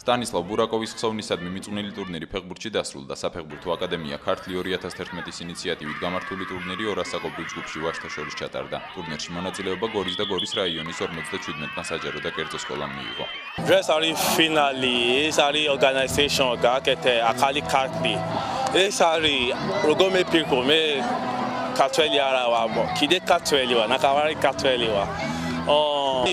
სტანისლავ ბურაკოვის ხსოვნისადმი მიძღვნილი ტურნირი ფეხბურთში დასრულდა. საფეხბურთო აკადემია ქართლი 2011-ის ინიციატივით გამართული ტურნირი ორასაკობრივ ჯგუფში ვაჟთა შორის ჩატარდა. ტურნირში მონაწილეობა გორის და გორის რაიონის 57-მა საჯარო და კერძო სკოლამ მიიღო. დღეს არის ფინალი, ეს არის ორგანიზაცია გააკეთე ახალი ქართლი. ეს არის როგორ მეფიქრო მე ქართველი არა ვარ, კიდე ქართველი ვარ, ნახევარი ქართველი ვარ.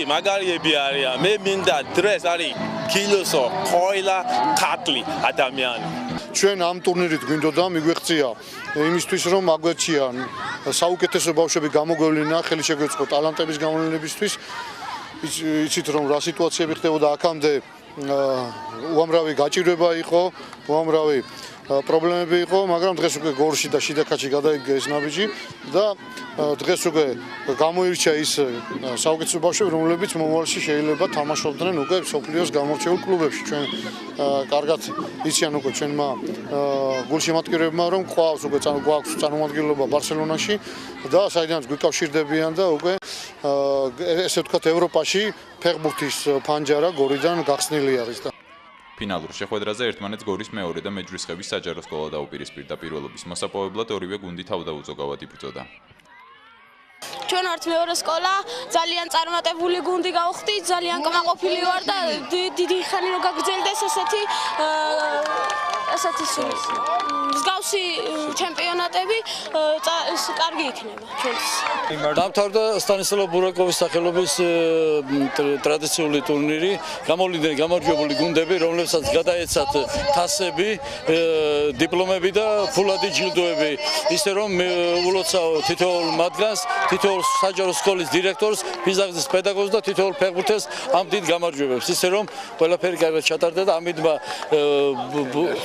მაგარიები არიან. მე მინდა დღეს არის კილოსო ყველა ქართლი ადამიანი. ჩვენ ამ ტურნირით გვინდოდა მიგვეღწია იმისთვის რომ აგვეჩიან საუკეთესო ბავშვები გამოგვევლინა, ხელი შეგვეწყო ტალანტების გამოვლენებისთვის. იცით რომ რა სიტუაციები ხდებოდა აქამდე უამრავი გაჭირვება იყო, უამრავი პრობლემები იყო, მაგრამ დღეს უკვე გორში და შიდაქაჩი გადაიგე ეს ნაბიჯი და დღეს უკვე გამოირჩა ის საუკეთესო ბავშვები, რომლებიც მომავალში შეიძლება თამაშობდნენ უკვე მსოფლიოს გამორჩეულ კლუბებში. ჩვენ კარგად იციან უკვე ჩვენმა გულშემატკივრებმა, რომ ყავს უკვე გვაქვს წარმომადგენლობა ბარსელონაში და საიდანაც გვიკავშირდებიან და უკვე ესე ვთქვათ ევროპაში ფეხბურთის ფანჯარა გორიდან გახსნილი არის და ფინალურ შეხვედრაზე ერთმანეთს გორის მეორე და მეჯვრისხევის საჯარო სკოლა დაუპირისპირდა. პირველობის მოსაპოვებლად ორივე გუნდი თავდაუზოგავად იბრძოდა. ჩვენ ვართ მეორე სკოლა, ძალიან წარმატებული გუნდი გავხდით, ძალიან კმაყოფილი ვარ და დიდი ხანი რომ გაგრძელდეს ესეთი მსგავსი ჩემპიონატები, ეს კარგი იქნება ჩვენთვის. დამთავრდა სტანისლავ ბურაკოვის სახელობის ტრადიციული ტურნირი. გამოვიდნენ გამარჯვებული გუნდები, რომლებსაც გადაეცათ თასები, დიპლომები და ფულადი ჯილდოები. ისე რომ ულოცავ თითოეულ მათგანს, თითოეულ საჯარო სკოლის დირექტორს, ფიზიკას პედაგოგს და თითოეულ ფეხბურთელს ამ დიდ გამარჯვებებს. ისე რომ ყველაფერი კარგად ჩატარდა და ამიტომა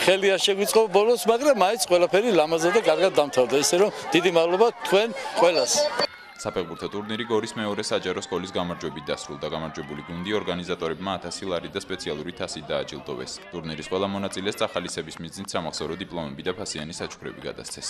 ხელი არ შეგვიწყო ბოლოს, მაგრამ მაინც ყველაფერი ლამაზად და კარგად დამთავრდა. ისე რომ დიდი მადლობა თქვენ ყველას. საფეხბურთო ტურნირი გორის მეორე საჯარო სკოლის გამარჯვებით დასრულდა. გამარჯვებული გუნდი ორგანიზატორებმა 1000 ლარი და სპეციალური თასით დააჯილდოვეს. ტურნირის ყველა მონაწილეს წახალისების მიზნით სამახსოვრო დიპლომები და ფასიანი საჩუქრები გადასცეს.